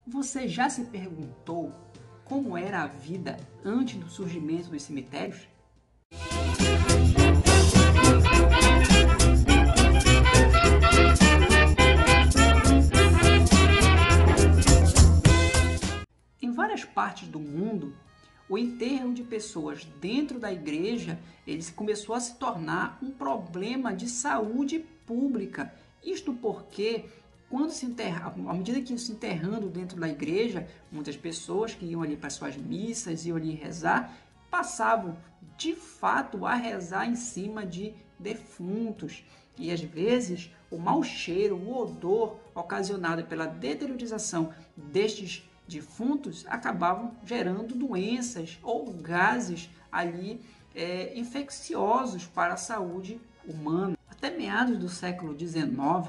Você já se perguntou como era a vida antes do surgimento dos cemitérios? Em várias partes do mundo, o enterro de pessoas dentro da igreja começou a se tornar um problema de saúde pública. Isto porque, à medida que iam se enterrando dentro da igreja, muitas pessoas que iam ali para suas missas, iam ali rezar, passavam de fato a rezar em cima de defuntos. E às vezes o mau cheiro, o odor ocasionado pela deteriorização destes defuntos acabavam gerando doenças ou gases ali infecciosos para a saúde humana. Até meados do século XIX,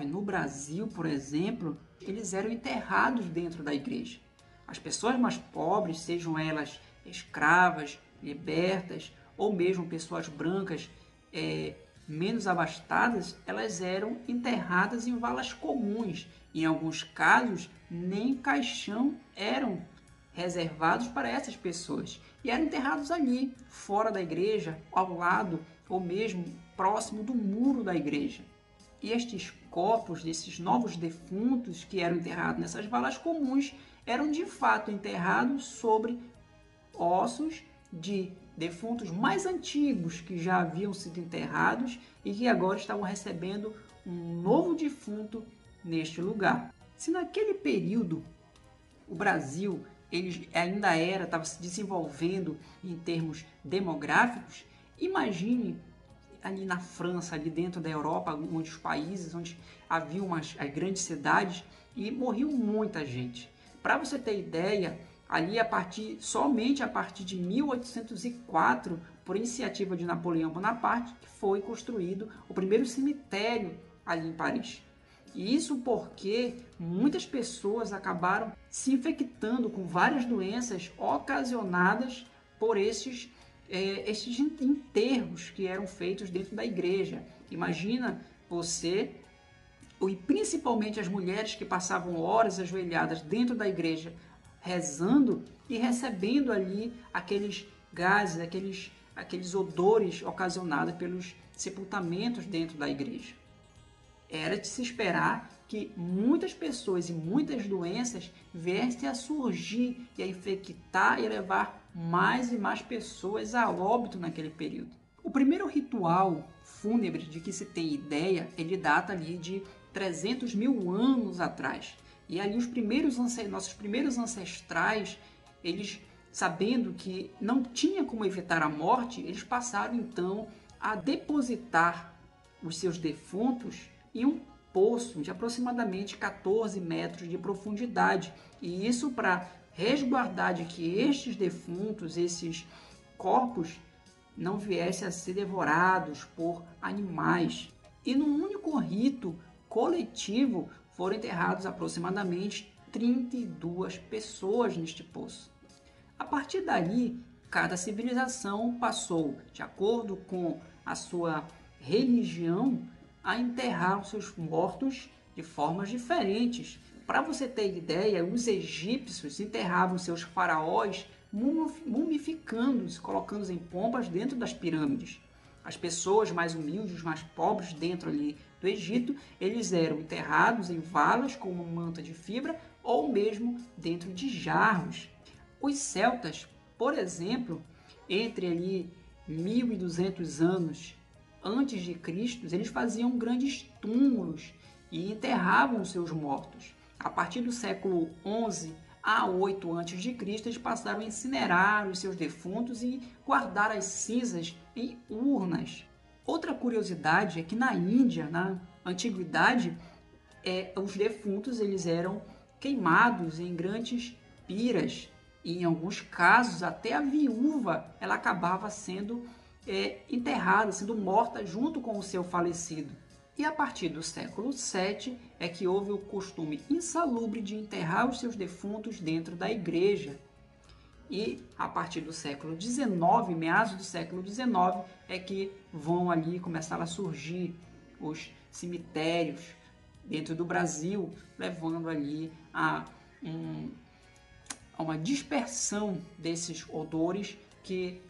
no Brasil, por exemplo, eles eram enterrados dentro da igreja. As pessoas mais pobres, sejam elas escravas, libertas, ou mesmo pessoas brancas menos abastadas, elas eram enterradas em valas comuns. Em alguns casos, nem caixão eram reservados para essas pessoas. E eram enterrados ali, fora da igreja, ao lado ou mesmo próximo do muro da igreja. E estes corpos desses novos defuntos que eram enterrados nessas valas comuns eram de fato enterrados sobre ossos de defuntos mais antigos que já haviam sido enterrados e que agora estavam recebendo um novo defunto neste lugar. Se naquele período o Brasil estava se desenvolvendo em termos demográficos, imagine ali na França, ali dentro da Europa, onde os países onde haviam as grandes cidades e morriam muita gente. Para você ter ideia, ali somente a partir de 1804, por iniciativa de Napoleão Bonaparte, que foi construído o primeiro cemitério ali em Paris. E isso porque muitas pessoas acabaram se infectando com várias doenças ocasionadas por estes enterros que eram feitos dentro da igreja. Imagina você, e principalmente as mulheres que passavam horas ajoelhadas dentro da igreja, rezando e recebendo ali aqueles gases, aqueles odores ocasionados pelos sepultamentos dentro da igreja. Era de se esperar que muitas pessoas e muitas doenças viessem a surgir e a infectar e levar mais e mais pessoas a óbito naquele período. O primeiro ritual fúnebre de que se tem ideia, ele data ali de 300 mil anos atrás. E ali nossos primeiros ancestrais, eles, sabendo que não tinha como evitar a morte, eles passaram então a depositar os seus defuntos em um poço de aproximadamente 14 metros de profundidade. E isso para resguardar de que estes defuntos, esses corpos, não viessem a ser devorados por animais. E num único rito coletivo foram enterrados aproximadamente 32 pessoas neste poço. A partir dali, cada civilização passou, de acordo com a sua religião, a enterrar os seus mortos de formas diferentes. Para você ter ideia, os egípcios enterravam seus faraós mumificando-os, colocando-os em pompas dentro das pirâmides. As pessoas mais humildes, mais pobres dentro ali do Egito, eles eram enterrados em valas com uma manta de fibra ou mesmo dentro de jarros. Os celtas, por exemplo, entre ali 1200 anos antes de Cristo, eles faziam grandes túmulos e enterravam seus mortos. A partir do século 11 a 8 a.C., eles passaram a incinerar os seus defuntos e guardar as cinzas em urnas. Outra curiosidade é que na Índia, na antiguidade, os defuntos eles eram queimados em grandes piras e, em alguns casos, até a viúva ela acabava sendo enterrada, sendo morta junto com o seu falecido. E a partir do século VII é que houve o costume insalubre de enterrar os seus defuntos dentro da igreja. E a partir do século XIX, meados do século XIX, é que vão ali começar a surgir os cemitérios dentro do Brasil, levando ali a uma dispersão desses odores que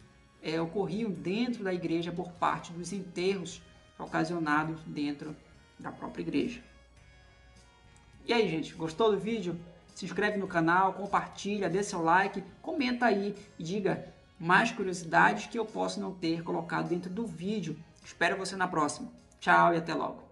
ocorriam dentro da igreja por parte dos enterros ocasionados dentro da própria igreja. E aí, gente, gostou do vídeo? Se inscreve no canal, compartilha, dê seu like, comenta aí e diga mais curiosidades que eu posso não ter colocado dentro do vídeo. Espero você na próxima. Tchau e até logo.